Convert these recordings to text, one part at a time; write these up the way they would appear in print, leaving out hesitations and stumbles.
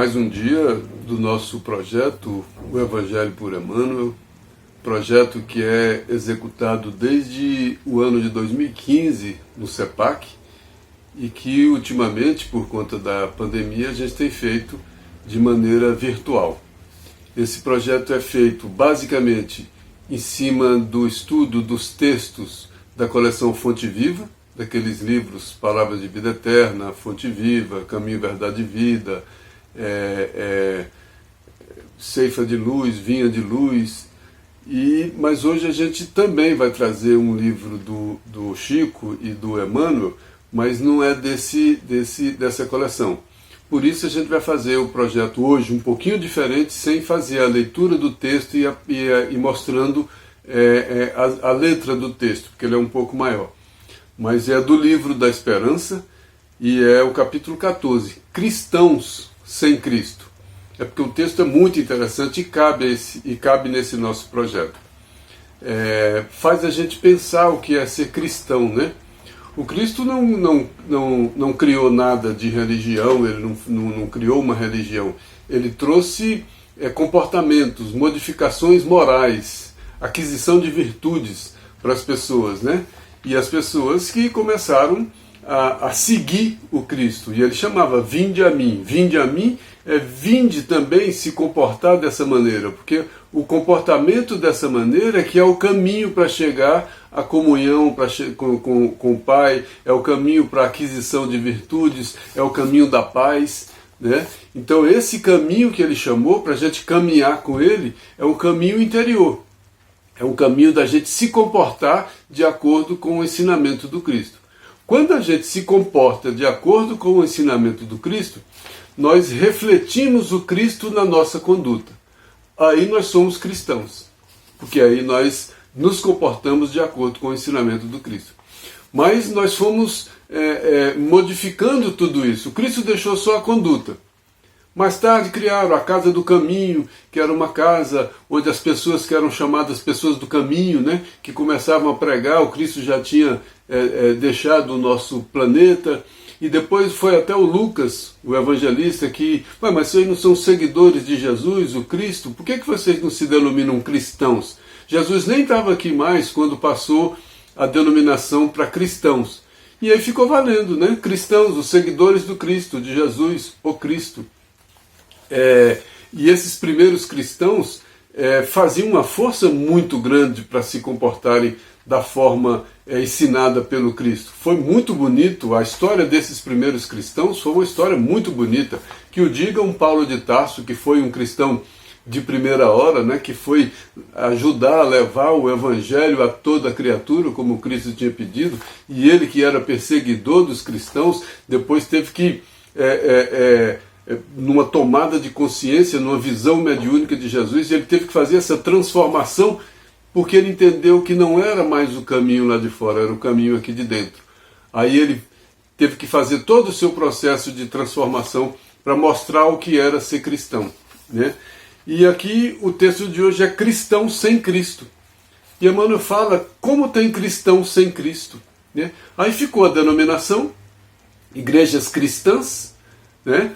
mais um dia do nosso projeto, o Evangelho por Emmanuel, projeto que é executado desde o ano de 2015 no CEPAC e que ultimamente, por conta da pandemia, a gente tem feito de maneira virtual. Esse projeto é feito basicamente em cima do estudo dos textos da coleção Fonte Viva, daqueles livros Palavras de Vida Eterna, Fonte Viva, Caminho, Verdade e Vida, Ceifa de Luz, Vinha de Luz. Mas hoje a gente também vai trazer um livro do Chico e do Emmanuel, mas não é dessa coleção. Por isso a gente vai fazer o projeto hoje um pouquinho diferente, sem fazer a leitura do texto e mostrando a letra do texto, porque ele é um pouco maior. Mas é do livro da Esperança e é o capítulo 14, Cristãos sem Cristo. É porque o texto é muito interessante e cabe nesse nosso projeto. Faz a gente pensar o que é ser cristão, né? O Cristo não criou nada de religião, ele não criou uma religião. Ele trouxe comportamentos, modificações morais, aquisição de virtudes para as pessoas, né? E as pessoas que começaram a seguir o Cristo. E ele chamava, vinde a mim. Vinde a mim vinde também se comportar dessa maneira, porque o comportamento dessa maneira é que é o caminho para chegar à comunhão com o Pai, é o caminho para a aquisição de virtudes, é o caminho da paz, né? Então esse caminho que ele chamou para a gente caminhar com ele é um caminho interior. É um caminho da gente se comportar de acordo com o ensinamento do Cristo. Quando a gente se comporta de acordo com o ensinamento do Cristo, nós refletimos o Cristo na nossa conduta. Aí nós somos cristãos, porque aí nós nos comportamos de acordo com o ensinamento do Cristo. Mas nós fomos modificando tudo isso. O Cristo deixou só a conduta. Mais tarde criaram a Casa do Caminho, que era uma casa onde as pessoas que eram chamadas pessoas do caminho, né, que começavam a pregar, o Cristo já tinha deixado o nosso planeta. E depois foi até o Lucas, o evangelista, que, mas vocês não são seguidores de Jesus, o Cristo, por que vocês não se denominam cristãos? Jesus nem estava aqui mais quando passou a denominação para cristãos. E aí ficou valendo, né? Cristãos, os seguidores do Cristo, de Jesus, o Cristo. E esses primeiros cristãos faziam uma força muito grande para se comportarem da forma ensinada pelo Cristo. Foi muito bonito, a história desses primeiros cristãos foi uma história muito bonita. Que o diga um Paulo de Tarso, que foi um cristão de primeira hora, né, que foi ajudar a levar o Evangelho a toda a criatura, como Cristo tinha pedido, e ele que era perseguidor dos cristãos, depois teve que numa tomada de consciência, numa visão mediúnica de Jesus, ele teve que fazer essa transformação, porque ele entendeu que não era mais o caminho lá de fora, era o caminho aqui de dentro. Aí ele teve que fazer todo o seu processo de transformação para mostrar o que era ser cristão, né? E aqui o texto de hoje é cristão sem Cristo. E Emmanuel fala como tem cristão sem Cristo, né? Aí ficou a denominação, igrejas cristãs, né?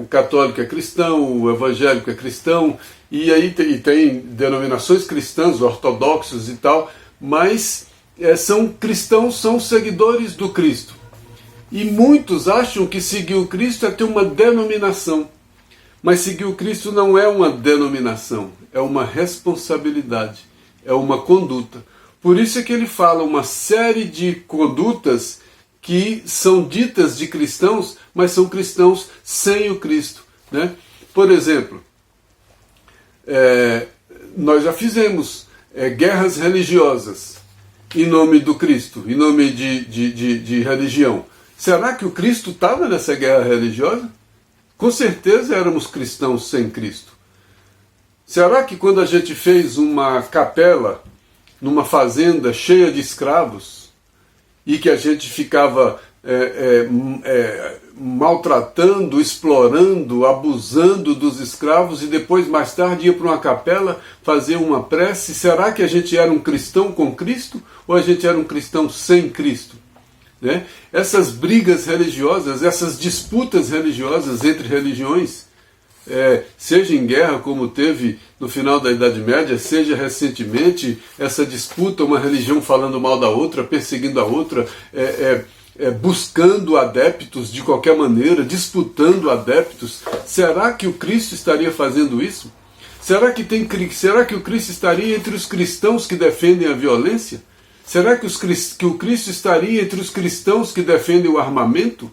O católico é cristão, o evangélico é cristão, e aí tem denominações cristãs, ortodoxos e tal, mas são cristãos, são seguidores do Cristo. E muitos acham que seguir o Cristo é ter uma denominação, mas seguir o Cristo não é uma denominação, é uma responsabilidade, é uma conduta. Por isso é que ele fala uma série de condutas que são ditas de cristãos, mas são cristãos sem o Cristo, né? Por exemplo, nós já fizemos guerras religiosas em nome do Cristo, em nome de religião. Será que o Cristo estava nessa guerra religiosa? Com certeza éramos cristãos sem Cristo. Será que quando a gente fez uma capela numa fazenda cheia de escravos, e que a gente ficava maltratando, explorando, abusando dos escravos, e depois, mais tarde, ia para uma capela fazer uma prece, será que a gente era um cristão com Cristo, ou a gente era um cristão sem Cristo? Né? Essas brigas religiosas, essas disputas religiosas entre religiões, seja em guerra, como teve no final da Idade Média, seja recentemente essa disputa, uma religião falando mal da outra, perseguindo a outra, buscando adeptos de qualquer maneira, disputando adeptos. Será que o Cristo estaria fazendo isso? Será que o Cristo estaria entre os cristãos que defendem a violência? Será que o Cristo estaria entre os cristãos que defendem o armamento?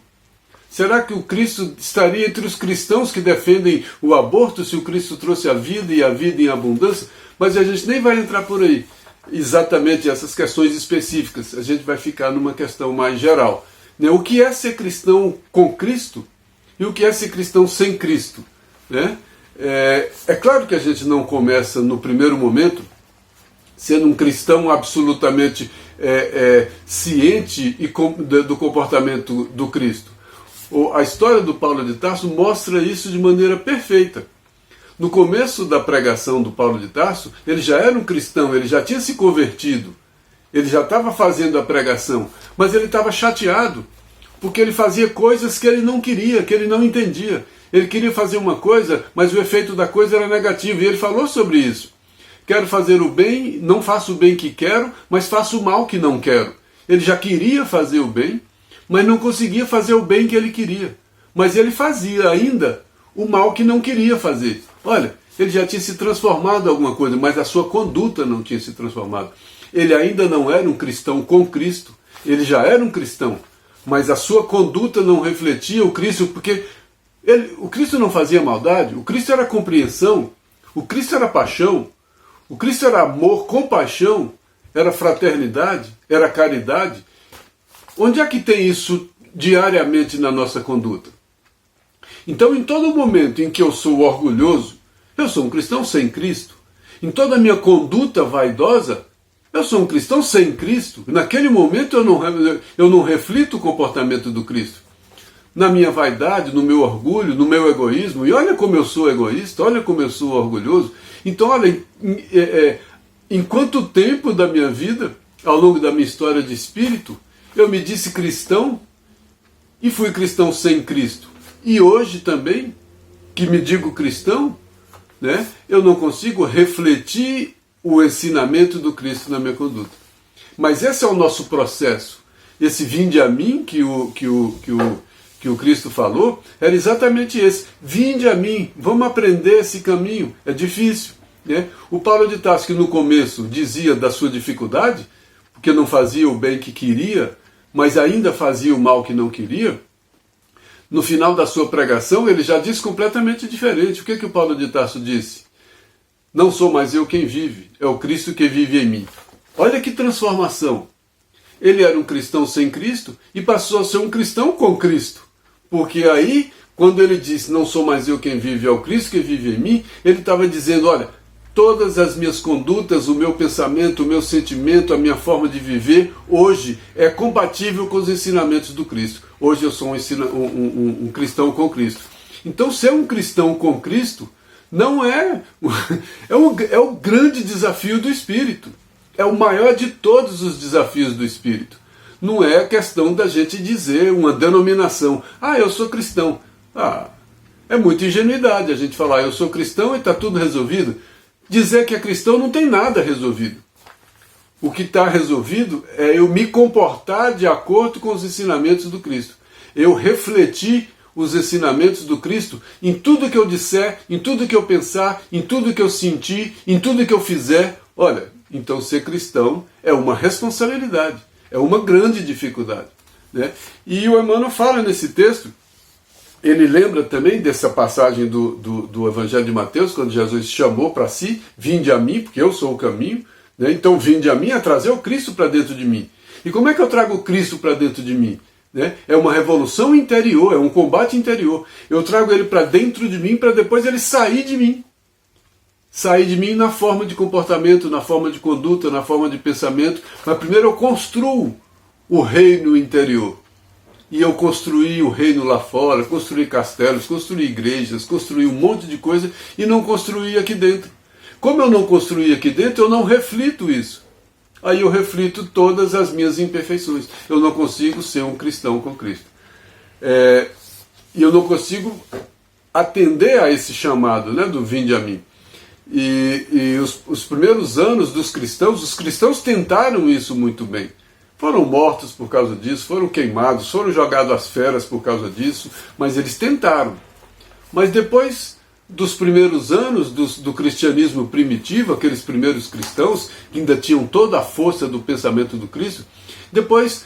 Será que o Cristo estaria entre os cristãos que defendem o aborto, se o Cristo trouxe a vida e a vida em abundância? Mas a gente nem vai entrar por aí, exatamente essas questões específicas. A gente vai ficar numa questão mais geral. O que é ser cristão com Cristo e o que é ser cristão sem Cristo? É claro que a gente não começa no primeiro momento sendo um cristão absolutamente ciente do comportamento do Cristo. A história do Paulo de Tarso mostra isso de maneira perfeita. No começo da pregação do Paulo de Tarso, ele já era um cristão, ele já tinha se convertido, ele já estava fazendo a pregação, mas ele estava chateado, porque ele fazia coisas que ele não queria, que ele não entendia. Ele queria fazer uma coisa, mas o efeito da coisa era negativo, e ele falou sobre isso. Quero fazer o bem, não faço o bem que quero, mas faço o mal que não quero. Ele já queria fazer o bem, mas não conseguia fazer o bem que ele queria. Mas ele fazia ainda o mal que não queria fazer. Olha, ele já tinha se transformado em alguma coisa, mas a sua conduta não tinha se transformado. Ele ainda não era um cristão com Cristo, ele já era um cristão, mas a sua conduta não refletia o Cristo, porque o Cristo não fazia maldade, o Cristo era compreensão, o Cristo era paixão, o Cristo era amor, compaixão, era fraternidade, era caridade. Onde é que tem isso diariamente na nossa conduta? Então, em todo momento em que eu sou orgulhoso, eu sou um cristão sem Cristo. Em toda a minha conduta vaidosa, eu sou um cristão sem Cristo. Naquele momento eu não reflito o comportamento do Cristo. Na minha vaidade, no meu orgulho, no meu egoísmo, e olha como eu sou egoísta, olha como eu sou orgulhoso. Então, olha, em quanto tempo da minha vida, ao longo da minha história de espírito, eu me disse cristão e fui cristão sem Cristo. E hoje também, que me digo cristão, eu não consigo refletir o ensinamento do Cristo na minha conduta. Mas esse é o nosso processo. Esse vinde a mim que o Cristo falou, era exatamente esse. Vinde a mim, vamos aprender esse caminho. É difícil. O Paulo de Tarso, que no começo dizia da sua dificuldade, porque não fazia o bem que queria, mas ainda fazia o mal que não queria, no final da sua pregação ele já disse completamente diferente. O que o Paulo de Tarso disse? Não sou mais eu quem vive, é o Cristo que vive em mim. Olha que transformação. Ele era um cristão sem Cristo e passou a ser um cristão com Cristo. Porque aí, quando ele disse, não sou mais eu quem vive, é o Cristo que vive em mim, ele estava dizendo, olha, todas as minhas condutas, o meu pensamento, o meu sentimento, a minha forma de viver, hoje é compatível com os ensinamentos do Cristo. Hoje eu sou um cristão com Cristo. Então, ser um cristão com Cristo não é o grande desafio do Espírito. É o maior de todos os desafios do Espírito. Não é questão da gente dizer uma denominação. Eu sou cristão. É muita ingenuidade a gente falar, eu sou cristão e está tudo resolvido. Dizer que é cristão não tem nada resolvido. O que está resolvido é eu me comportar de acordo com os ensinamentos do Cristo. Eu refletir os ensinamentos do Cristo em tudo que eu disser, em tudo que eu pensar, em tudo que eu sentir, em tudo que eu fizer. Olha, então ser cristão é uma responsabilidade, é uma grande dificuldade. E o Emmanuel fala nesse texto, ele lembra também dessa passagem do Evangelho de Mateus, quando Jesus chamou para si, vinde a mim, porque eu sou o caminho, então vinde a mim a trazer o Cristo para dentro de mim. E como é que eu trago o Cristo para dentro de mim? É uma revolução interior, é um combate interior. Eu trago ele para dentro de mim para depois ele sair de mim. Sair de mim na forma de comportamento, na forma de conduta, na forma de pensamento. Mas primeiro eu construo o reino interior. E eu construí o reino lá fora, construí castelos, construí igrejas, construí um monte de coisa e não construí aqui dentro. Como eu não construí aqui dentro, eu não reflito isso. Aí eu reflito todas as minhas imperfeições. Eu não consigo ser um cristão com Cristo. E eu não consigo atender a esse chamado, né, do vinde a mim. E os primeiros anos dos cristãos, os cristãos tentaram isso muito bem. Foram mortos por causa disso, foram queimados, foram jogados às feras por causa disso, mas eles tentaram. Mas depois dos primeiros anos do cristianismo primitivo, aqueles primeiros cristãos que ainda tinham toda a força do pensamento do Cristo, depois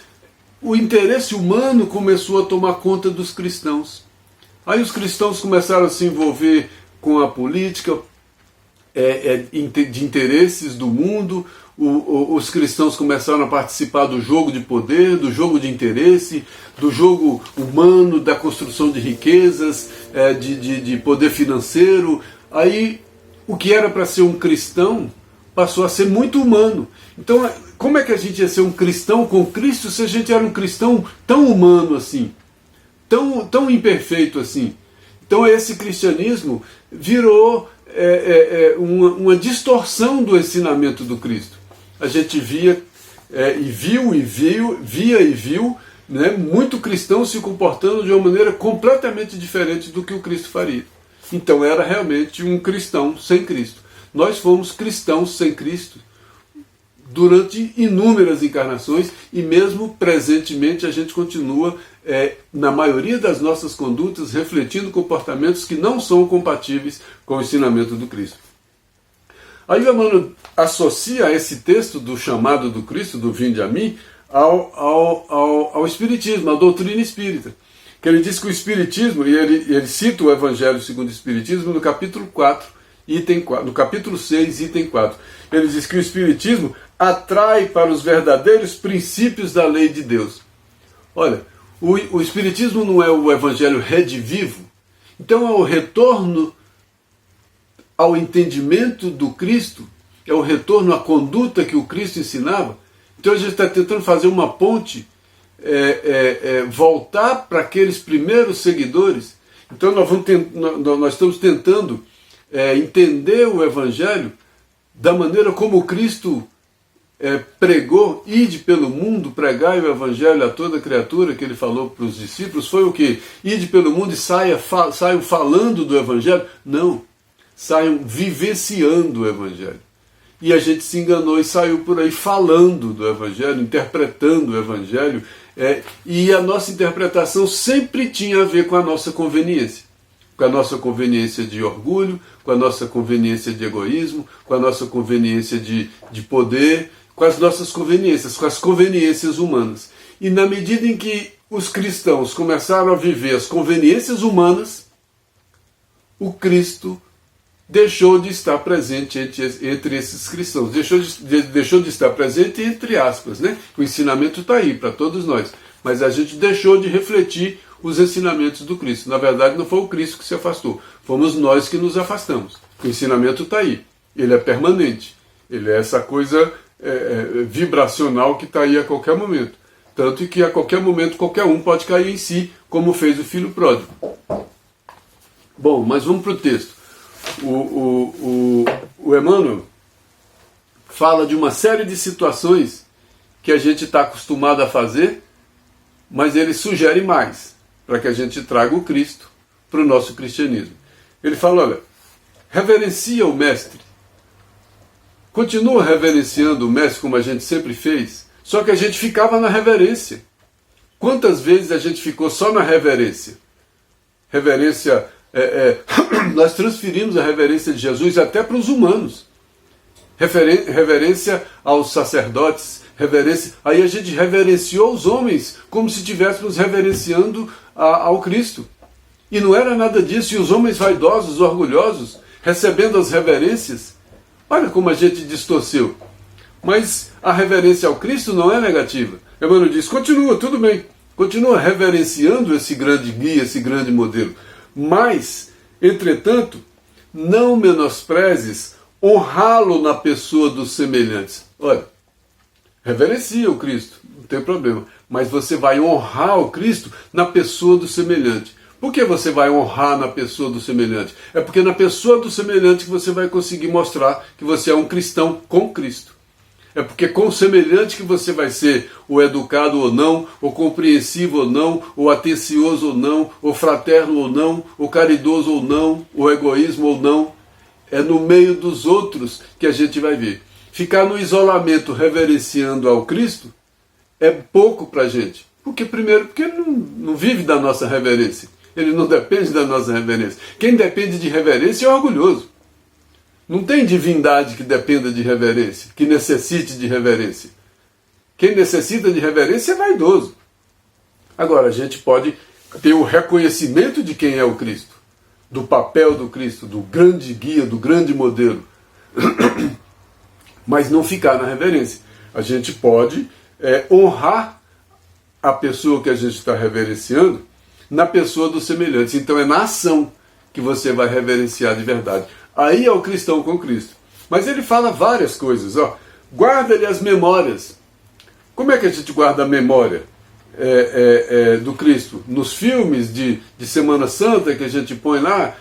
o interesse humano começou a tomar conta dos cristãos. Aí os cristãos começaram a se envolver com a política, de interesses do mundo. Os cristãos começaram a participar do jogo de poder, do jogo de interesse, do jogo humano, da construção de riquezas, de poder financeiro. Aí o que era para ser um cristão passou a ser muito humano. Então, como é que a gente ia ser um cristão com Cristo se a gente era um cristão tão humano assim, tão imperfeito assim? Então esse cristianismo virou uma distorção do ensinamento do Cristo. A gente via viu, né, muito cristão se comportando de uma maneira completamente diferente do que o Cristo faria. Então era realmente um cristão sem Cristo. Nós fomos cristãos sem Cristo durante inúmeras encarnações e mesmo presentemente a gente continua, na maioria das nossas condutas, refletindo comportamentos que não são compatíveis com o ensinamento do Cristo. Aí o Emmanuel associa esse texto do chamado do Cristo, do vinde a mim, ao Espiritismo, à doutrina espírita. Que ele diz que o Espiritismo, e ele cita o Evangelho segundo o Espiritismo no capítulo 4, item 4, no capítulo 6, item 4. Ele diz que o Espiritismo atrai para os verdadeiros princípios da lei de Deus. Olha, o Espiritismo não é o Evangelho redivivo, então é o retorno ao entendimento do Cristo, é o retorno à conduta que o Cristo ensinava. Então a gente está tentando fazer uma ponte, voltar para aqueles primeiros seguidores. Então nós estamos tentando entender o Evangelho da maneira como o Cristo pregou: ide pelo mundo, pregai o Evangelho a toda criatura, que ele falou para os discípulos. Foi o quê? Ide pelo mundo e saiam falando do Evangelho? Não, saiam vivenciando o Evangelho. E a gente se enganou e saiu por aí falando do Evangelho, interpretando o Evangelho, e a nossa interpretação sempre tinha a ver com a nossa conveniência. Com a nossa conveniência de orgulho, com a nossa conveniência de egoísmo, com a nossa conveniência de poder, com as nossas conveniências, com as conveniências humanas. E na medida em que os cristãos começaram a viver as conveniências humanas, o Cristo deixou de estar presente entre esses cristãos. Deixou de estar presente entre aspas, né? O ensinamento está aí para todos nós, mas a gente deixou de refletir os ensinamentos do Cristo. Na verdade, não foi o Cristo que se afastou, fomos nós que nos afastamos. O ensinamento está aí, ele é permanente, ele é essa coisa vibracional que está aí a qualquer momento. Tanto que a qualquer momento qualquer um pode cair em si, como fez o filho pródigo. Bom, mas vamos para o texto. O Emmanuel fala de uma série de situações que a gente está acostumado a fazer, mas ele sugere mais, para que a gente traga o Cristo para o nosso cristianismo. Ele fala: olha, reverencia o Mestre, continua reverenciando o Mestre como a gente sempre fez, só que a gente ficava na reverência. Quantas vezes a gente ficou só na reverência? Reverência, nós transferimos a reverência de Jesus até para os humanos. Reverência aos sacerdotes, reverência. Aí a gente reverenciou os homens como se estivéssemos reverenciando ao Cristo. E não era nada disso. E os homens vaidosos, orgulhosos, recebendo as reverências. Olha como a gente distorceu. Mas a reverência ao Cristo não é negativa. Emmanuel diz: continua, tudo bem. Continua reverenciando esse grande guia, esse grande modelo. Mas, entretanto, não menosprezes honrá-lo na pessoa dos semelhantes. Olha, reverencia o Cristo, não tem problema, mas você vai honrar o Cristo na pessoa do semelhante. Por que você vai honrar na pessoa do semelhante? É porque na pessoa do semelhante que você vai conseguir mostrar que você é um cristão com Cristo. É porque com o semelhante que você vai ser, ou educado ou não, ou compreensivo ou não, ou atencioso ou não, ou fraterno ou não, ou caridoso ou não, ou egoísmo ou não. É no meio dos outros que a gente vai ver. Ficar no isolamento reverenciando ao Cristo é pouco para a gente. Porque ele não vive da nossa reverência. Ele não depende da nossa reverência. Quem depende de reverência é orgulhoso. Não tem divindade que dependa de reverência, que necessite de reverência. Quem necessita de reverência é vaidoso. Agora, a gente pode ter o reconhecimento de quem é o Cristo, do papel do Cristo, do grande guia, do grande modelo, mas não ficar na reverência. A gente pode honrar a pessoa que a gente está reverenciando na pessoa dos semelhantes. Então é na ação que você vai reverenciar de verdade. Aí é o cristão com Cristo. Mas ele fala várias coisas. Guarda-lhe as memórias. Como é que a gente guarda a memória do Cristo? Nos filmes de Semana Santa que a gente põe lá,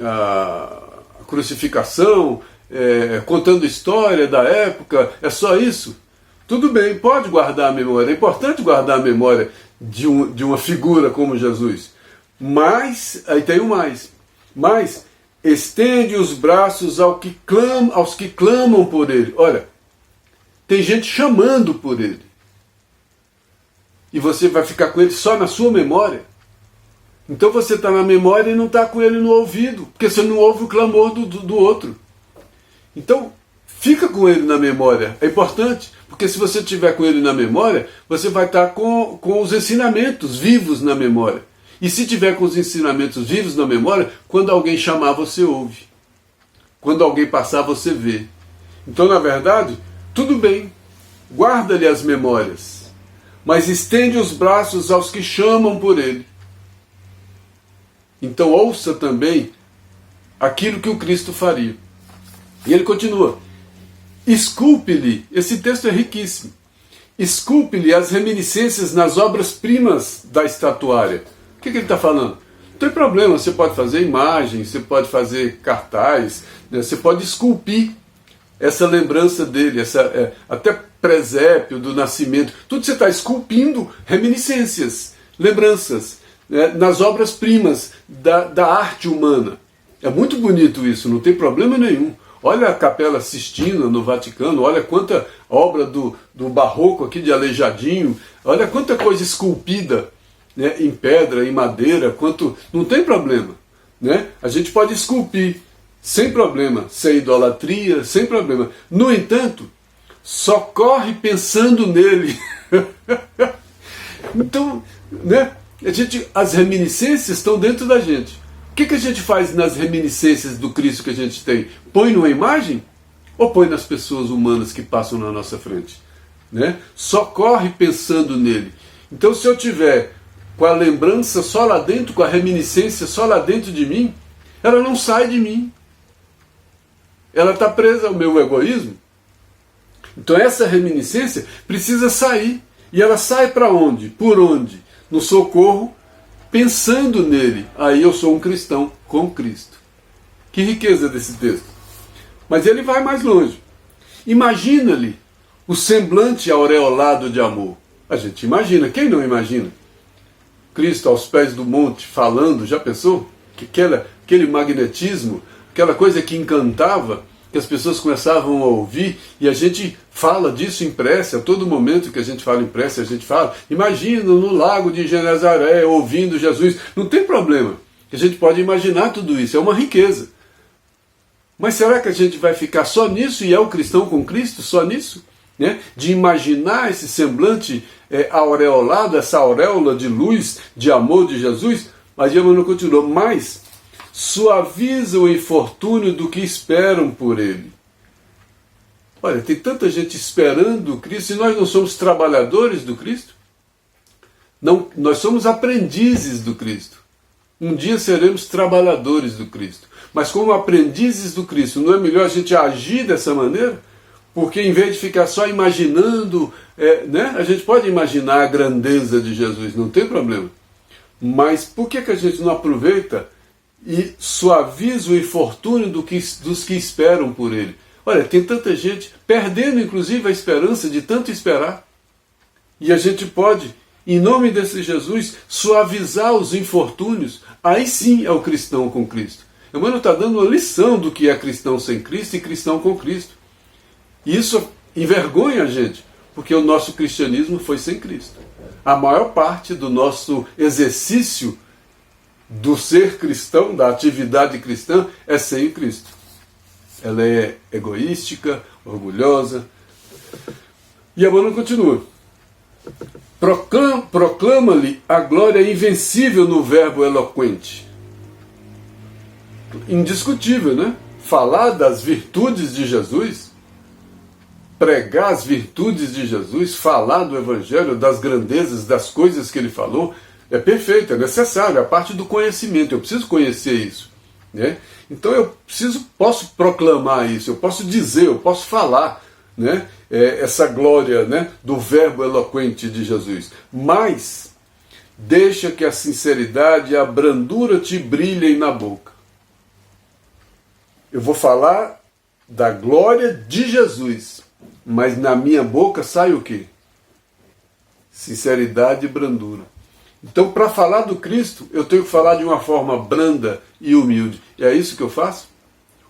a crucificação, contando história da época, é só isso? Tudo bem, pode guardar a memória. É importante guardar a memória de uma figura como Jesus. Mas, aí tem o mais. Mas estende os braços aos que clamam por ele. Olha, tem gente chamando por ele. E você vai ficar com ele só na sua memória. Então você está na memória e não está com ele no ouvido, porque você não ouve o clamor do outro. Então, fica com ele na memória. É importante, porque se você estiver com ele na memória, você vai estar com os ensinamentos vivos na memória. E se tiver com os ensinamentos vivos na memória, quando alguém chamar, você ouve. Quando alguém passar, você vê. Então, na verdade, tudo bem. Guarda-lhe as memórias. Mas estende os braços aos que chamam por ele. Então, ouça também aquilo que o Cristo faria. E ele continua. Esculpe-lhe. Esse texto é riquíssimo. Esculpe-lhe as reminiscências nas obras-primas da estatuária. O que ele está falando? Não tem problema, você pode fazer imagens, você pode fazer cartaz, né? Você pode esculpir essa lembrança dele, até presépio do nascimento. Tudo você está esculpindo reminiscências, lembranças, né? Nas obras-primas da arte humana. É muito bonito isso, não tem problema nenhum. Olha a Capela Sistina no Vaticano, olha quanta obra do barroco aqui de Aleijadinho, olha quanta coisa esculpida, né, em pedra, em madeira, não tem problema, né? A gente pode esculpir sem problema, sem idolatria, sem problema. No entanto, só corre pensando nele. Então, né, as reminiscências estão dentro da gente. O que a gente faz nas reminiscências do Cristo que a gente tem? Põe numa imagem ou põe nas pessoas humanas que passam na nossa frente, né? Só corre pensando nele. Então, se eu tiver com a lembrança só lá dentro, com a reminiscência só lá dentro de mim, ela não sai de mim. Ela está presa ao meu egoísmo. Então essa reminiscência precisa sair. E ela sai para onde? Por onde? No socorro, pensando nele. Aí eu sou um cristão com Cristo. Que riqueza desse texto. Mas ele vai mais longe. Imagina-lhe o semblante aureolado de amor. A gente imagina, quem não imagina? Cristo aos pés do monte falando, já pensou? Aquele magnetismo, aquela coisa que encantava, que as pessoas começavam a ouvir, e a gente fala disso em prece, a todo momento que a gente fala em prece, a gente fala, imagina no lago de Genezaré, ouvindo Jesus, não tem problema, a gente pode imaginar tudo isso, é uma riqueza. Mas será que a gente vai ficar só nisso, e é o cristão com Cristo, só nisso? Né? De imaginar esse semblante aureolado, essa auréola de luz, de amor de Jesus? Mas Emmanuel continua, mas suaviza o infortúnio do que esperam por ele. Olha, tem tanta gente esperando o Cristo e nós não somos trabalhadores do Cristo? Não, nós somos aprendizes do Cristo. Um dia seremos trabalhadores do Cristo. Mas como aprendizes do Cristo, não é melhor a gente agir dessa maneira? Porque em vez de ficar só imaginando, né, a gente pode imaginar a grandeza de Jesus, não tem problema. Mas por que a gente não aproveita e suaviza o infortúnio dos que esperam por ele? Olha, tem tanta gente perdendo inclusive a esperança de tanto esperar. E a gente pode, em nome desse Jesus, suavizar os infortúnios. Aí sim é o cristão com Cristo. Emmanuel está dando uma lição do que é cristão sem Cristo e cristão com Cristo. E isso envergonha a gente, porque o nosso cristianismo foi sem Cristo. A maior parte do nosso exercício do ser cristão, da atividade cristã, é sem Cristo. Ela é egoística, orgulhosa. E Emmanuel continua. Proclama-lhe a glória invencível no verbo eloquente. Indiscutível, né? Falar das virtudes de Jesus, pregar as virtudes de Jesus, falar do Evangelho, das grandezas, das coisas que ele falou, é perfeito, é necessário, é a parte do conhecimento. Eu preciso conhecer isso, né? Então eu posso proclamar isso, eu posso dizer, eu posso falar, né? Essa glória, né? Do verbo eloquente de Jesus. Mas deixa que a sinceridade e a brandura te brilhem na boca. Eu vou falar da glória de Jesus, mas na minha boca sai o quê? Sinceridade e brandura. Então, para falar do Cristo, eu tenho que falar de uma forma branda e humilde. E é isso que eu faço?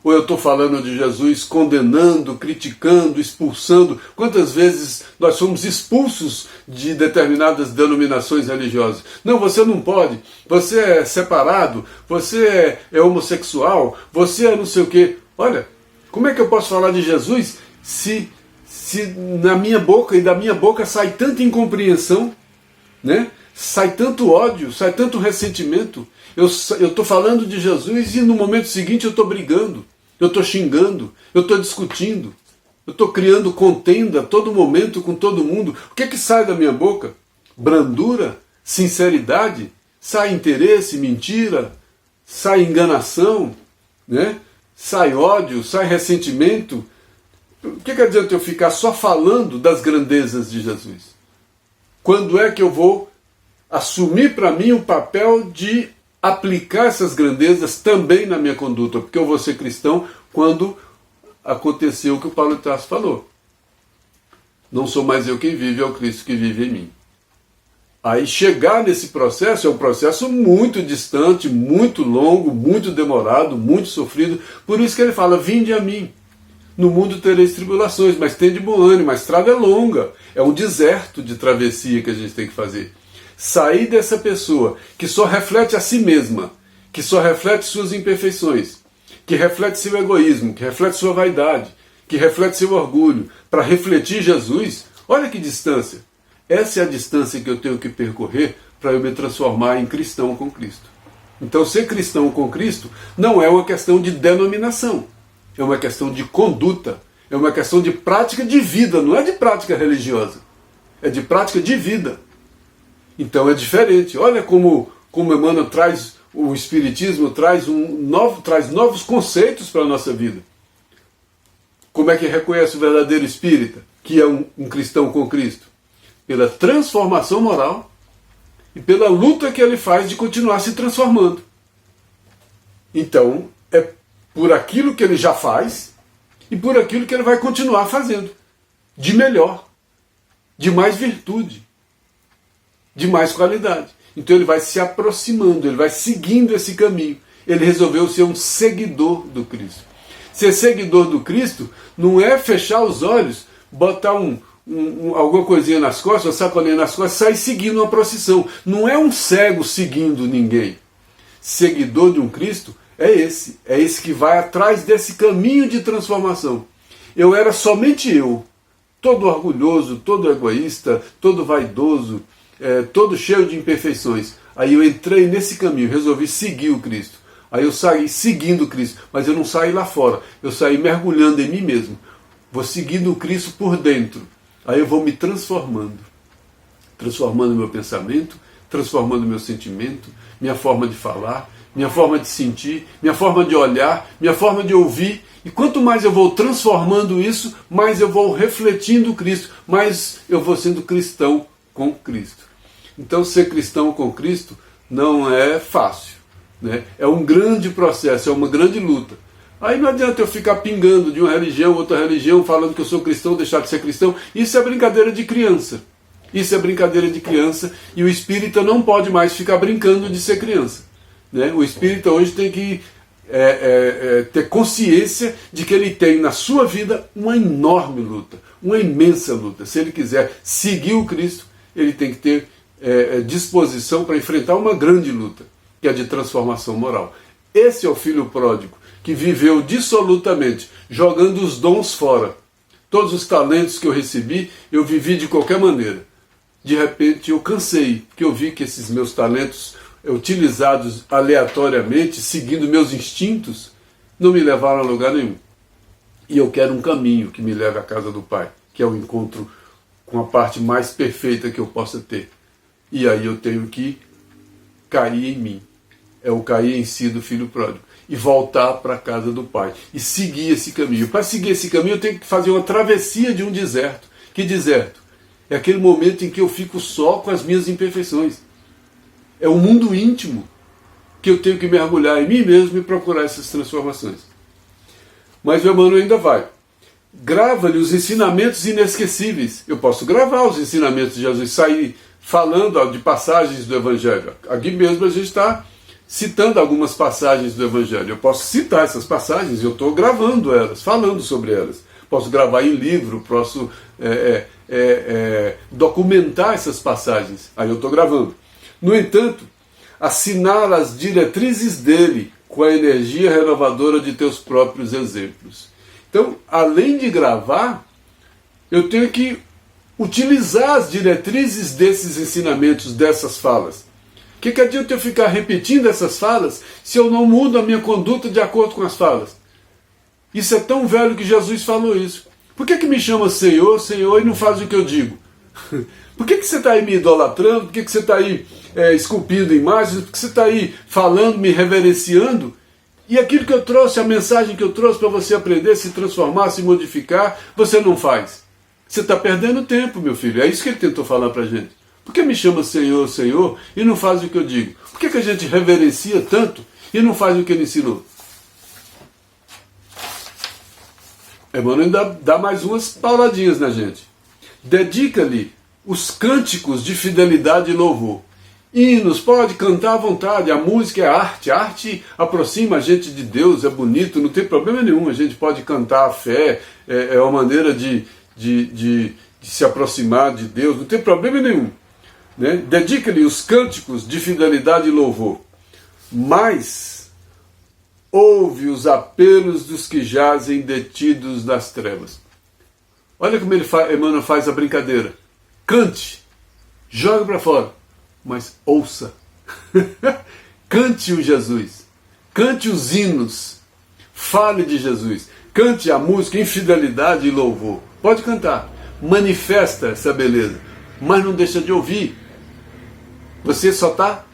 Ou eu estou falando de Jesus condenando, criticando, expulsando? Quantas vezes nós somos expulsos de determinadas denominações religiosas? Não, você não pode, você é separado, você é homossexual, você é não sei o quê. Olha, como é que eu posso falar de Jesus se na minha boca e da minha boca sai tanta incompreensão, né? Sai tanto ódio, sai tanto ressentimento. Eu estou falando de Jesus e no momento seguinte eu estou brigando, eu estou xingando, eu estou discutindo, eu estou criando contenda a todo momento com todo mundo. O que é que sai da minha boca? Brandura? Sinceridade? Sai interesse, mentira? Sai enganação? Né? Sai ódio? Sai ressentimento? O que adianta eu ficar só falando das grandezas de Jesus? Quando é que eu vou assumir para mim o papel de aplicar essas grandezas também na minha conduta? Porque eu vou ser cristão quando aconteceu o que o Paulo de Tarso falou. Não sou mais eu quem vive, é o Cristo que vive em mim. Aí chegar nesse processo é um processo muito distante, muito longo, muito demorado, muito sofrido. Por isso que ele fala, vinde a mim. No mundo tereis tribulações, mas tende bom ânimo, a estrada é longa. É um deserto de travessia que a gente tem que fazer. Sair dessa pessoa que só reflete a si mesma, que só reflete suas imperfeições, que reflete seu egoísmo, que reflete sua vaidade, que reflete seu orgulho, para refletir Jesus, olha que distância. Essa é a distância que eu tenho que percorrer para eu me transformar em cristão com Cristo. Então, ser cristão com Cristo não é uma questão de denominação, é uma questão de conduta, é uma questão de prática de vida, não é de prática religiosa, é de prática de vida. Então é diferente. Olha como Emmanuel traz, o Espiritismo traz novos conceitos para a nossa vida. Como é que reconhece o verdadeiro espírita, que é um cristão com Cristo? Pela transformação moral e pela luta que ele faz de continuar se transformando. Então, é por aquilo que ele já faz e por aquilo que ele vai continuar fazendo. De melhor, de mais virtude, de mais qualidade. Então ele vai se aproximando, ele vai seguindo esse caminho. Ele resolveu ser um seguidor do Cristo. Ser seguidor do Cristo não é fechar os olhos, botar alguma coisinha nas costas, uma sacolinha nas costas, sair seguindo uma procissão. Não é um cego seguindo ninguém. Seguidor de um Cristo é esse que vai atrás desse caminho de transformação. Eu era somente eu, todo orgulhoso, todo egoísta, todo vaidoso, todo cheio de imperfeições. Aí eu entrei nesse caminho, resolvi seguir o Cristo. Aí eu saí seguindo o Cristo, mas eu não saí lá fora, eu saí mergulhando em mim mesmo. Vou seguindo o Cristo por dentro. Aí eu vou me transformando meu pensamento, transformando meu sentimento, minha forma de falar, minha forma de sentir, minha forma de olhar, minha forma de ouvir. E quanto mais eu vou transformando isso, mais eu vou refletindo o Cristo, mais eu vou sendo cristão com Cristo. Então ser cristão com Cristo não é fácil, né? É um grande processo, é uma grande luta. Aí não adianta eu ficar pingando de uma religião, outra religião, falando que eu sou cristão, deixar de ser cristão. Isso é brincadeira de criança. Isso é brincadeira de criança, e o espírita não pode mais ficar brincando de ser criança, né? O espírita hoje tem que ter consciência de que ele tem na sua vida uma enorme luta, uma imensa luta. Se ele quiser seguir o Cristo, ele tem que ter disposição para enfrentar uma grande luta, que é de transformação moral. Esse é o filho pródigo, que viveu dissolutamente, jogando os dons fora. Todos os talentos que eu recebi, eu vivi de qualquer maneira. De repente eu cansei, porque eu vi que esses meus talentos, utilizados aleatoriamente, seguindo meus instintos, não me levaram a lugar nenhum. E eu quero um caminho que me leve à casa do Pai, que é o encontro com a parte mais perfeita que eu possa ter. E aí eu tenho que cair em mim. É o cair em si do filho pródigo. E voltar para a casa do Pai. E seguir esse caminho. Para seguir esse caminho eu tenho que fazer uma travessia de um deserto. Que deserto? É aquele momento em que eu fico só com as minhas imperfeições. É um mundo íntimo que eu tenho que mergulhar em mim mesmo e procurar essas transformações. Mas o Emmanuel ainda vai. Grava-lhe os ensinamentos inesquecíveis. Eu posso gravar os ensinamentos de Jesus, sair falando de passagens do Evangelho. Aqui mesmo a gente está citando algumas passagens do Evangelho. Eu posso citar essas passagens, eu estou gravando elas, falando sobre elas. Posso gravar em livro, posso documentar essas passagens. Aí eu estou gravando. No entanto, assinala as diretrizes dele com a energia renovadora de teus próprios exemplos. Então, além de gravar, eu tenho que utilizar as diretrizes desses ensinamentos, dessas falas. Que adianta eu ficar repetindo essas falas se eu não mudo a minha conduta de acordo com as falas? Isso é tão velho que Jesus falou isso. Por que me chama Senhor, Senhor e não faz o que eu digo? Por que você está aí me idolatrando? Por que você está aí esculpindo imagens? Por que você está aí falando, me reverenciando? E aquilo que eu trouxe, a mensagem que eu trouxe para você aprender, se transformar, se modificar, você não faz. Você está perdendo tempo, meu filho. É isso que ele tentou falar para a gente. Por que me chama Senhor, Senhor e não faz o que eu digo? Por que a gente reverencia tanto e não faz o que ele ensinou? Emmanuel ainda dá mais umas pauladinhas na gente. Dedica-lhe os cânticos de fidelidade e louvor. Hinos, pode cantar à vontade, a música é arte, a arte aproxima a gente de Deus, é bonito, não tem problema nenhum, a gente pode cantar a fé, é uma maneira de se aproximar de Deus, não tem problema nenhum. Né? Dedica-lhe os cânticos de fidelidade e louvor, mas ouve os apelos dos que jazem detidos nas trevas. Olha como Emmanuel faz a brincadeira. Cante, joga para fora, mas ouça. Cante o Jesus, cante os hinos, fale de Jesus, cante a música em fidelidade e louvor. Pode cantar, manifesta essa beleza, mas não deixa de ouvir. Você só está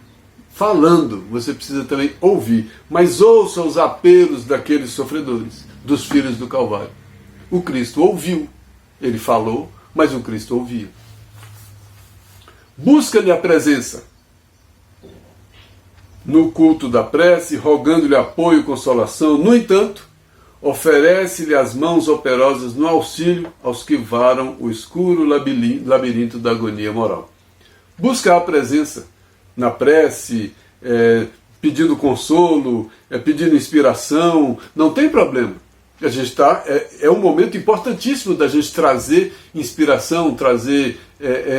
falando, você precisa também ouvir. Mas ouça os apelos daqueles sofredores, dos filhos do Calvário. O Cristo ouviu, ele falou, mas o Cristo ouvia. Busca-lhe a presença no culto da prece, rogando-lhe apoio e consolação. No entanto, oferece-lhe as mãos operosas no auxílio aos que varam o escuro labirinto da agonia moral. Buscar a presença na prece, pedindo consolo, pedindo inspiração, não tem problema. A gente é um momento importantíssimo da gente trazer inspiração, trazer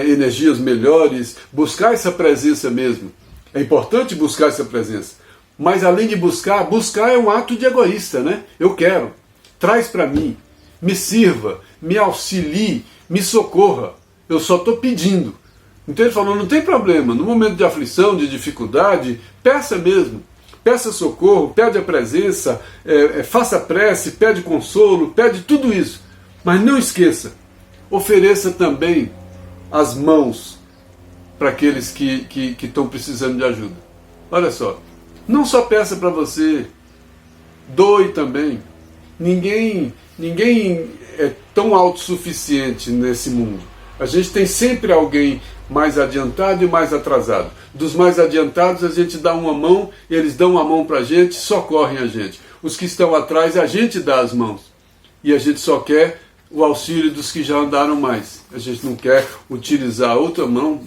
energias melhores, buscar essa presença mesmo. É importante buscar essa presença. Mas além de buscar é um ato de egoísta, né? Eu quero, traz para mim, me sirva, me auxilie, me socorra. Eu só estou pedindo. Então ele falou, não tem problema, no momento de aflição, de dificuldade, peça mesmo. Peça socorro, pede a presença, faça prece, pede consolo, pede tudo isso. Mas não esqueça, ofereça também as mãos para aqueles que estão precisando de ajuda. Olha só, não só peça para você, doe também. Ninguém é tão autossuficiente nesse mundo. A gente tem sempre alguém mais adiantado e mais atrasado. Dos mais adiantados a gente dá uma mão, eles dão uma mão para a gente, socorrem a gente. os que estão atrás a gente dá as mãos. E a gente só quer o auxílio dos que já andaram mais. A gente não quer utilizar a outra mão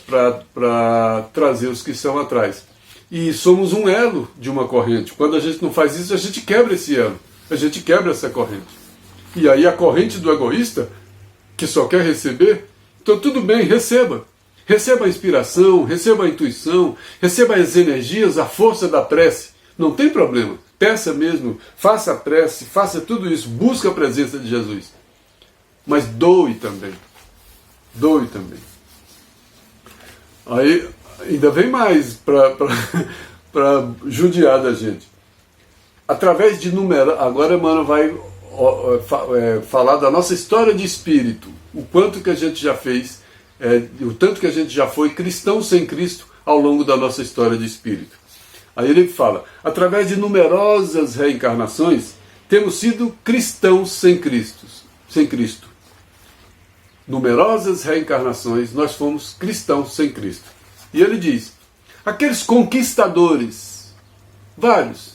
para trazer os que estão atrás. E somos um elo de uma corrente. Quando a gente não faz isso, a gente quebra esse elo. A gente quebra essa corrente. E aí a corrente do egoísta, que só quer receber, então tudo bem, receba. Receba a inspiração, receba a intuição, receba as energias, a força da prece. Não tem problema. Peça mesmo, faça a prece, faça tudo isso, busque a presença de Jesus. Mas doe também. Doe também. Aí ainda vem mais para judiar da gente. Através de agora Emmanuel vai falar da nossa história de espírito, o quanto que a gente já fez, o tanto que a gente já foi cristão sem Cristo ao longo da nossa história de espírito. Aí ele fala, através de numerosas reencarnações, temos sido cristãos sem Cristo. Numerosas reencarnações, nós fomos cristãos sem Cristo. E ele diz, aqueles conquistadores, vários,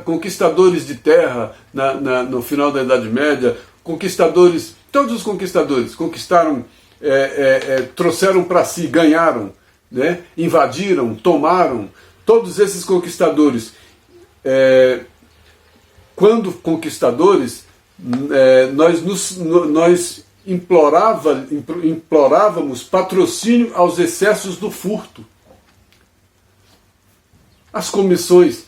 conquistadores de terra no final da Idade Média, conquistadores, todos os conquistadores, conquistaram, trouxeram para si, ganharam, né, invadiram, tomaram. Todos esses conquistadores, quando conquistadores, nós implorávamos patrocínio aos excessos do furto. As comissões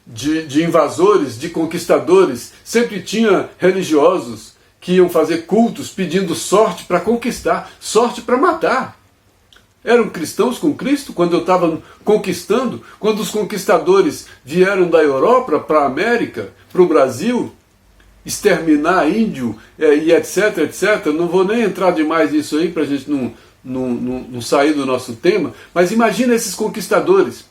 de invasores, de conquistadores, sempre tinha religiosos que iam fazer cultos pedindo sorte para conquistar, sorte para matar. Eram cristãos com Cristo quando eu estava conquistando, quando os conquistadores vieram da Europa para a América, para o Brasil, exterminar índio e etc, etc. Não vou nem entrar demais nisso aí para a gente não sair do nosso tema, mas imagina esses conquistadores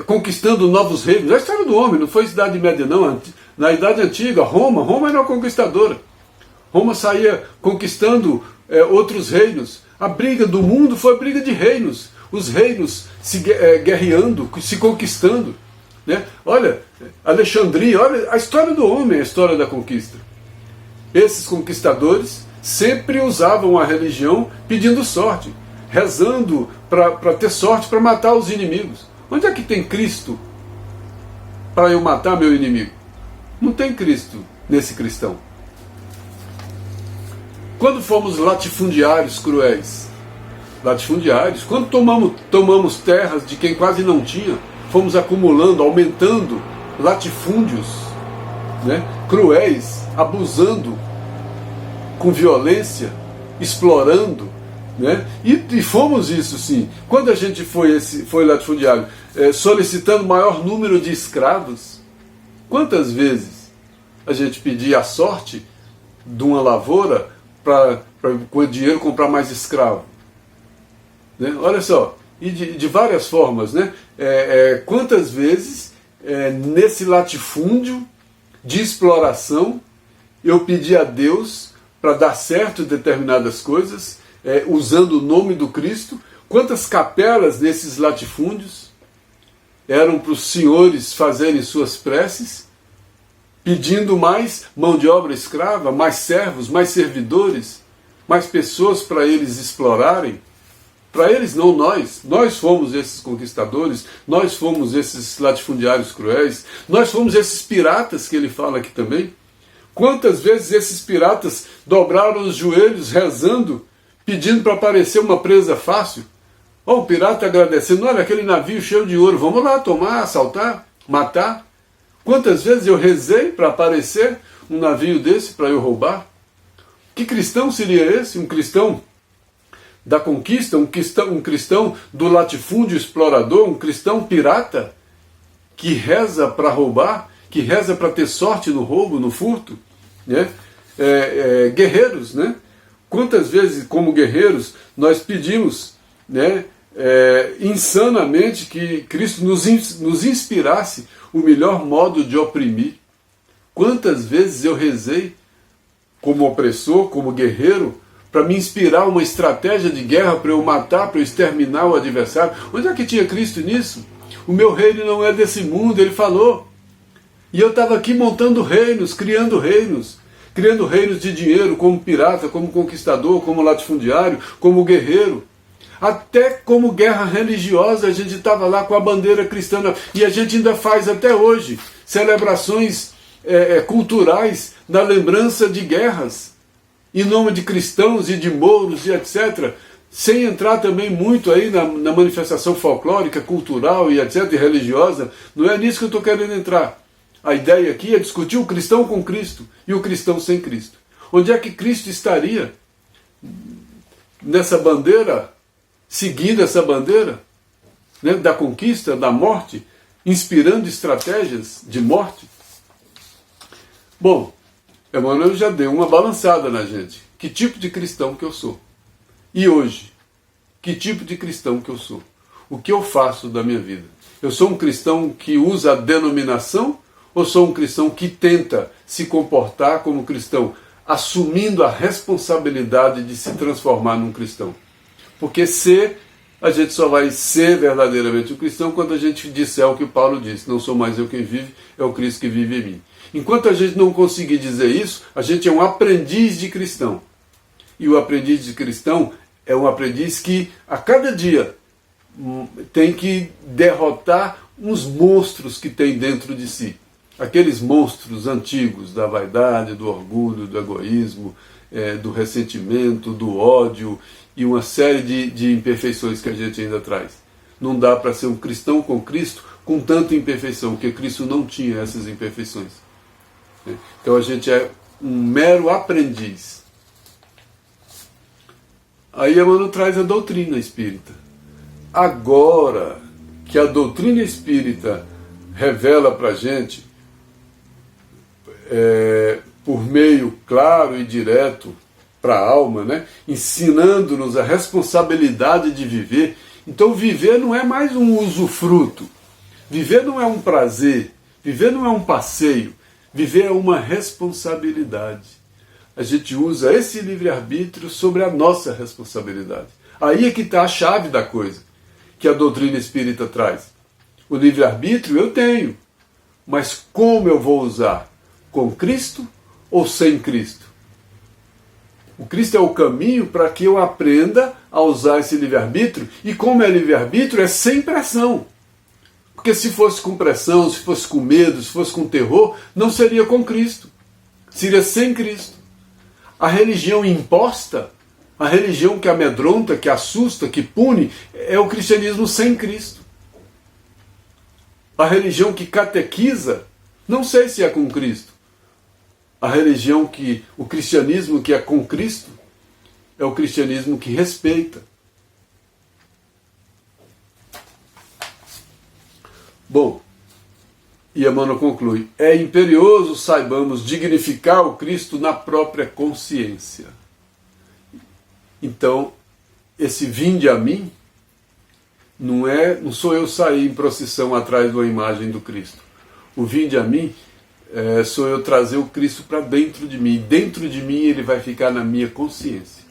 conquistando novos reinos. É a história do homem, não foi Idade Média não. Na Idade Antiga, Roma era uma conquistadora. Roma saía conquistando outros reinos. A briga do mundo foi a briga de reinos. Os reinos se guerreando, se conquistando. Né? Olha, Alexandria, olha a história do homem, a história da conquista. Esses conquistadores sempre usavam a religião pedindo sorte, rezando para ter sorte para matar os inimigos. Onde é que tem Cristo para eu matar meu inimigo? Não tem Cristo nesse cristão. Quando fomos latifundiários cruéis, quando tomamos terras de quem quase não tinha, fomos acumulando, aumentando latifúndios, né, cruéis, abusando com violência, explorando, né, e fomos isso sim. Quando a gente foi latifundiário, solicitando maior número de escravos, quantas vezes a gente pedia a sorte de uma lavoura para com o dinheiro comprar mais escravo, né? Olha só, e de várias formas, né? Quantas vezes nesse latifúndio de exploração eu pedi a Deus para dar certo determinadas coisas, usando o nome do Cristo. Quantas capelas nesses latifúndios eram para os senhores fazerem suas preces, pedindo mais mão de obra escrava, mais servos, mais servidores, mais pessoas para eles explorarem. Para eles não, nós fomos esses conquistadores, nós fomos esses latifundiários cruéis, nós fomos esses piratas que ele fala aqui também. Quantas vezes esses piratas dobraram os joelhos rezando, pedindo para aparecer uma presa fácil? O pirata agradecendo, olha aquele navio cheio de ouro, vamos lá tomar, assaltar, matar. Quantas vezes eu rezei para aparecer um navio desse para eu roubar? Que cristão seria esse? Um cristão da conquista? Um cristão do latifúndio explorador? Um cristão pirata? Que reza para roubar? Que reza para ter sorte no roubo, no furto? Né? Guerreiros, né? Quantas vezes, como guerreiros, nós pedimos, né, insanamente que Cristo nos inspirasse o melhor modo de oprimir? Quantas vezes eu rezei como opressor, como guerreiro, para me inspirar uma estratégia de guerra para eu matar, para eu exterminar o adversário? Onde é que tinha Cristo nisso? O meu reino não é desse mundo, ele falou. E eu estava aqui montando reinos, criando reinos de dinheiro, como pirata, como conquistador, como latifundiário, como guerreiro. Até como guerra religiosa, a gente estava lá com a bandeira cristã, e a gente ainda faz até hoje celebrações culturais da lembrança de guerras, em nome de cristãos e de mouros e etc., sem entrar também muito aí na manifestação folclórica, cultural e etc., e religiosa. Não é nisso que eu estou querendo entrar. A ideia aqui é discutir o cristão com Cristo e o cristão sem Cristo. Onde é que Cristo estaria nessa bandeira, seguindo essa bandeira, né, da conquista, da morte, inspirando estratégias de morte? Bom, Emmanuel já deu uma balançada na gente. Que tipo de cristão que eu sou? E hoje, que tipo de cristão que eu sou? O que eu faço da minha vida? Eu sou um cristão que usa a denominação ou sou um cristão que tenta se comportar como cristão, assumindo a responsabilidade de se transformar num cristão? Porque a gente só vai ser verdadeiramente um cristão quando a gente disser o que Paulo disse: não sou mais eu quem vive, é o Cristo que vive em mim. Enquanto a gente não conseguir dizer isso, a gente é um aprendiz de cristão. E o aprendiz de cristão é um aprendiz que a cada dia tem que derrotar uns monstros que tem dentro de si. Aqueles monstros antigos da vaidade, do orgulho, do egoísmo, do ressentimento, do ódio e uma série de imperfeições que a gente ainda traz. Não dá para ser um cristão com Cristo com tanta imperfeição, porque Cristo não tinha essas imperfeições. Então a gente é um mero aprendiz. Aí Emmanuel traz a doutrina espírita. Agora que a doutrina espírita revela para a gente, por meio claro e direto para a alma, né, ensinando-nos a responsabilidade de viver. Então viver não é mais um usufruto, viver não é um prazer, viver não é um passeio, viver é uma responsabilidade. A gente usa esse livre-arbítrio sobre a nossa responsabilidade. Aí é que está a chave da coisa, que a doutrina espírita traz. O livre-arbítrio eu tenho, mas como eu vou usar? Com Cristo ou sem Cristo? O Cristo é o caminho para que eu aprenda a usar esse livre-arbítrio, e como é livre-arbítrio, é sem pressão. Porque se fosse com pressão, se fosse com medo, se fosse com terror, não seria com Cristo. Seria sem Cristo. A religião imposta, a religião que amedronta, que assusta, que pune, é o cristianismo sem Cristo. A religião que catequiza, não sei se é com Cristo. O cristianismo que é com Cristo, é o cristianismo que respeita. Bom, e Emmanuel conclui: é imperioso saibamos dignificar o Cristo na própria consciência. Então, esse vinde a mim, não sou eu sair em procissão atrás de uma imagem do Cristo. O vinde a mim sou eu trazer o Cristo para dentro de mim. Dentro de mim ele vai ficar na minha consciência.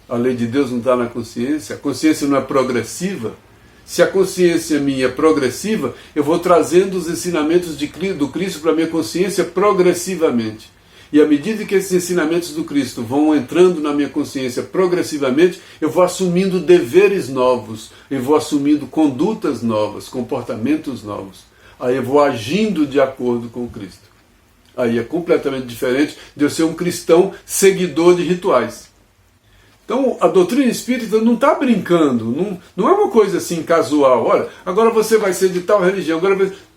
A lei de Deus não está na consciência, a consciência não é progressiva. Se a consciência minha é progressiva, eu vou trazendo os ensinamentos do Cristo para a minha consciência progressivamente. E à medida que esses ensinamentos do Cristo vão entrando na minha consciência progressivamente, eu vou assumindo deveres novos, eu vou assumindo condutas novas, comportamentos novos. Aí eu vou agindo de acordo com Cristo. Aí é completamente diferente de eu ser um cristão seguidor de rituais. Então a doutrina espírita não está brincando, não é uma coisa assim casual. Olha, agora você vai ser de tal religião.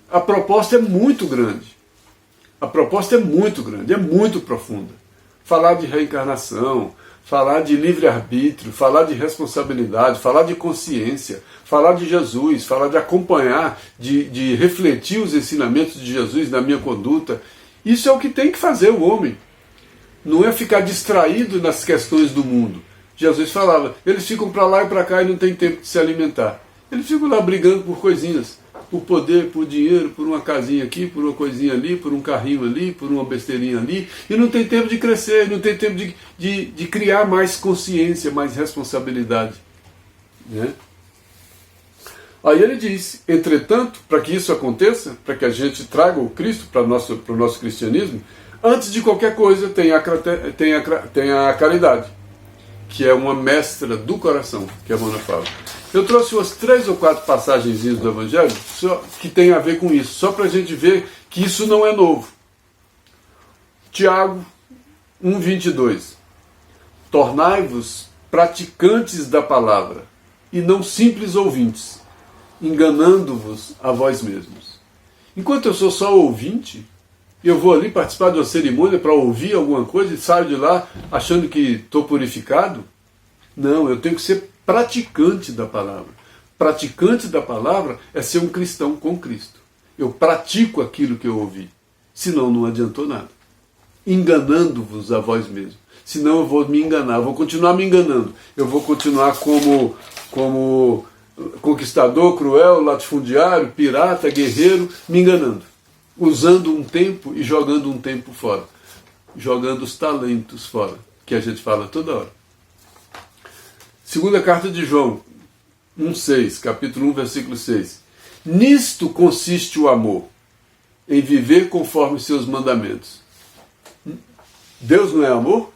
A proposta é muito grande. A proposta é muito grande, é muito profunda. Falar de reencarnação, falar de livre-arbítrio, falar de responsabilidade, falar de consciência, falar de Jesus, falar de acompanhar, de refletir os ensinamentos de Jesus na minha conduta. Isso é o que tem que fazer o homem. Não é ficar distraído nas questões do mundo. Jesus falava, eles ficam para lá e para cá e não tem tempo de se alimentar. Eles ficam lá brigando por coisinhas, por poder, por dinheiro, por uma casinha aqui, por uma coisinha ali, por um carrinho ali, por uma besteirinha ali, e não tem tempo de crescer, não tem tempo de criar mais consciência, mais responsabilidade. Né? Aí ele diz, entretanto, para que isso aconteça, para que a gente traga o Cristo para o nosso cristianismo, antes de qualquer coisa tem a caridade, que é uma mestra do coração, que a Mona fala. Eu trouxe umas 3 ou 4 passagens do Evangelho que tem a ver com isso, só para a gente ver que isso não é novo. Tiago 1,22. Tornai-vos praticantes da palavra, e não simples ouvintes, enganando-vos a vós mesmos. Enquanto eu sou só ouvinte, eu vou ali participar de uma cerimônia para ouvir alguma coisa e saio de lá achando que estou purificado? Não, eu tenho que ser praticante da palavra. Praticante da palavra é ser um cristão com Cristo. Eu pratico aquilo que eu ouvi, senão não adiantou nada. Enganando-vos a vós mesmos. Senão eu vou me enganar, eu vou continuar me enganando. Eu vou continuar como conquistador, cruel, latifundiário, pirata, guerreiro, me enganando. Usando um tempo e jogando um tempo fora. Jogando os talentos fora, que a gente fala toda hora. Segunda carta de João 1,6, capítulo 1, versículo 6. Nisto consiste o amor, em viver conforme seus mandamentos. Deus não é amor?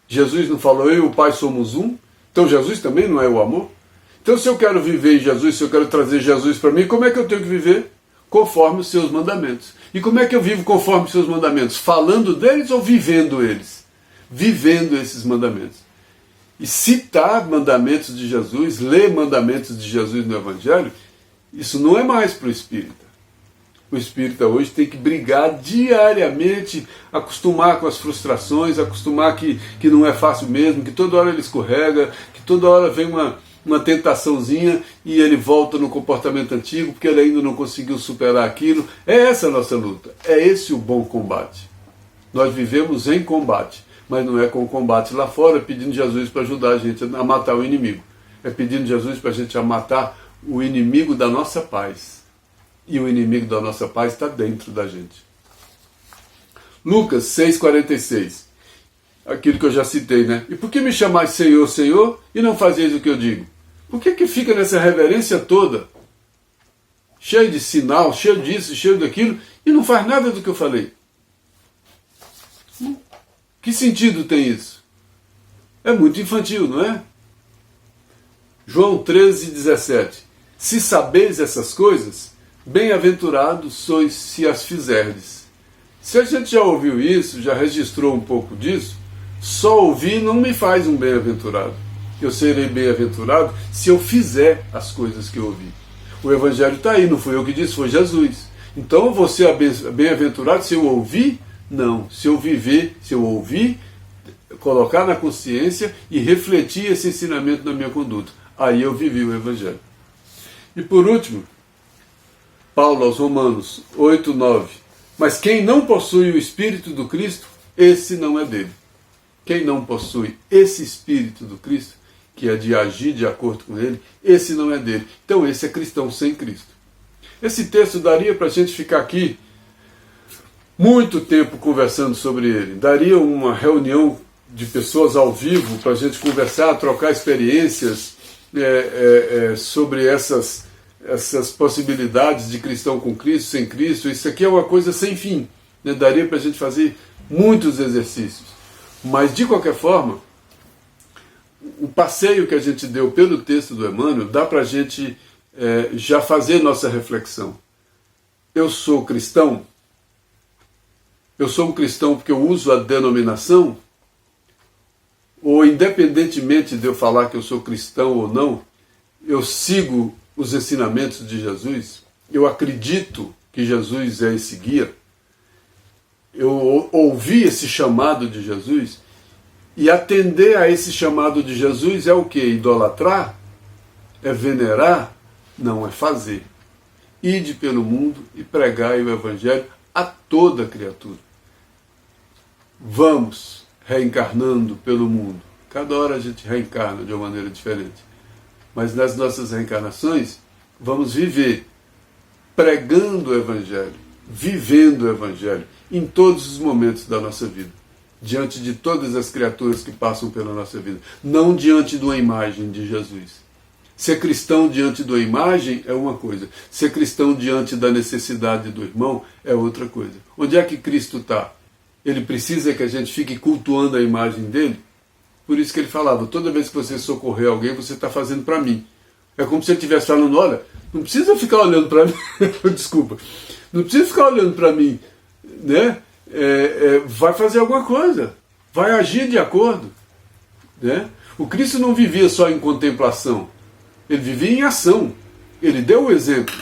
Jesus não falou, eu e o Pai somos um? Então Jesus também não é o amor? Então se eu quero viver em Jesus, se eu quero trazer Jesus para mim, como é que eu tenho que viver? Conforme os seus mandamentos. E como é que eu vivo conforme os seus mandamentos? Falando deles ou vivendo eles? Vivendo esses mandamentos. E citar mandamentos de Jesus, ler mandamentos de Jesus no Evangelho, isso não é mais para o espírita. O espírita hoje tem que brigar diariamente, acostumar com as frustrações, acostumar que não é fácil mesmo, que toda hora ele escorrega, que toda hora vem uma tentaçãozinha e ele volta no comportamento antigo porque ele ainda não conseguiu superar aquilo. É essa a nossa luta, é esse o bom combate. Nós vivemos em combate, mas não é com o combate lá fora pedindo Jesus para ajudar a gente a matar o inimigo. É pedindo Jesus para a gente a matar o inimigo da nossa paz. E o inimigo da nossa paz está dentro da gente. Lucas 6,46. Aquilo que eu já citei, né? E por que me chamais Senhor, Senhor, e não fazeis o que eu digo? Por que fica nessa reverência toda? Cheio de sinal, cheio disso, cheio daquilo, e não faz nada do que eu falei. Que sentido tem isso? É muito infantil, não é? João 13,17. Se sabeis essas coisas, bem-aventurados sois se as fizerdes. Se a gente já ouviu isso, já registrou um pouco disso, só ouvir não me faz um bem-aventurado. Eu serei bem-aventurado se eu fizer as coisas que eu ouvi. O Evangelho está aí, não fui eu que disse, foi Jesus. Então eu vou ser bem-aventurado se eu ouvir? Não. Se eu viver, se eu ouvir, colocar na consciência e refletir esse ensinamento na minha conduta. Aí eu vivi o Evangelho. E por último, Paulo aos Romanos 8,9. Mas quem não possui o Espírito do Cristo, esse não é dele. Quem não possui esse Espírito do Cristo, que é de agir de acordo com ele, esse não é dele. Então esse é cristão sem Cristo. Esse texto daria para a gente ficar aqui muito tempo conversando sobre ele. Daria uma reunião de pessoas ao vivo para a gente conversar, trocar experiências sobre essas possibilidades de cristão com Cristo, sem Cristo. Isso aqui é uma coisa sem fim, né? Daria para a gente fazer muitos exercícios. Mas, de qualquer forma, o passeio que a gente deu pelo texto do Emmanuel dá para a gente já fazer nossa reflexão. Eu sou cristão? Eu sou um cristão porque eu uso a denominação? Ou, independentemente de eu falar que eu sou cristão ou não, eu sigo os ensinamentos de Jesus? Eu acredito que Jesus é esse guia? Eu ouvi esse chamado de Jesus? E atender a esse chamado de Jesus é o quê? Idolatrar? É venerar? Não, é fazer. Ide pelo mundo e pregai o Evangelho a toda criatura. Vamos reencarnando pelo mundo. Cada hora a gente reencarna de uma maneira diferente. Mas nas nossas reencarnações, vamos viver pregando o Evangelho, vivendo o Evangelho em todos os momentos da nossa vida, diante de todas as criaturas que passam pela nossa vida, não diante de uma imagem de Jesus. Ser cristão diante da imagem é uma coisa. Ser cristão diante da necessidade do irmão é outra coisa. Onde é que Cristo está? Ele precisa que a gente fique cultuando a imagem dele? Por isso que ele falava, toda vez que você socorrer alguém, você está fazendo para mim. É como se ele estivesse falando, olha, não precisa ficar olhando para mim, desculpa, não precisa ficar olhando para mim, né? Vai fazer alguma coisa, vai agir de acordo, né? O Cristo não vivia só em contemplação, ele vivia em ação, ele deu o exemplo,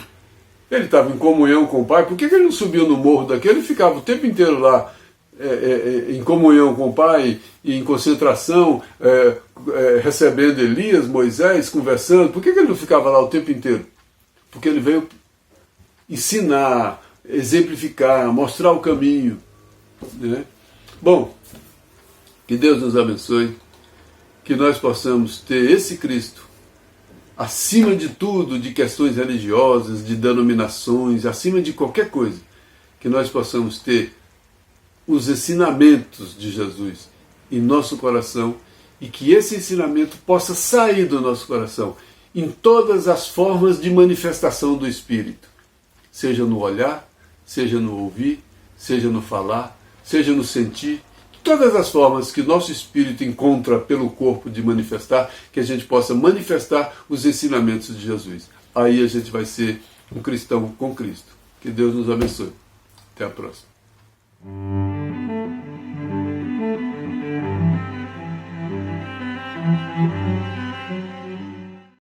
ele estava em comunhão com o Pai. Por que ele não subiu no morro daquele e ficava o tempo inteiro lá, em comunhão com o Pai, e em concentração, recebendo Elias, Moisés, conversando? Por que ele não ficava lá o tempo inteiro? Porque ele veio ensinar, exemplificar, mostrar o caminho, né? Bom, que Deus nos abençoe, que nós possamos ter esse Cristo acima de tudo, de questões religiosas, de denominações, acima de qualquer coisa, que nós possamos ter os ensinamentos de Jesus em nosso coração, e que esse ensinamento possa sair do nosso coração em todas as formas de manifestação do Espírito, seja no olhar, seja no ouvir, seja no falar, seja no sentir, todas as formas que nosso Espírito encontra pelo corpo de manifestar, que a gente possa manifestar os ensinamentos de Jesus. Aí a gente vai ser um cristão com Cristo. Que Deus nos abençoe. Até a próxima.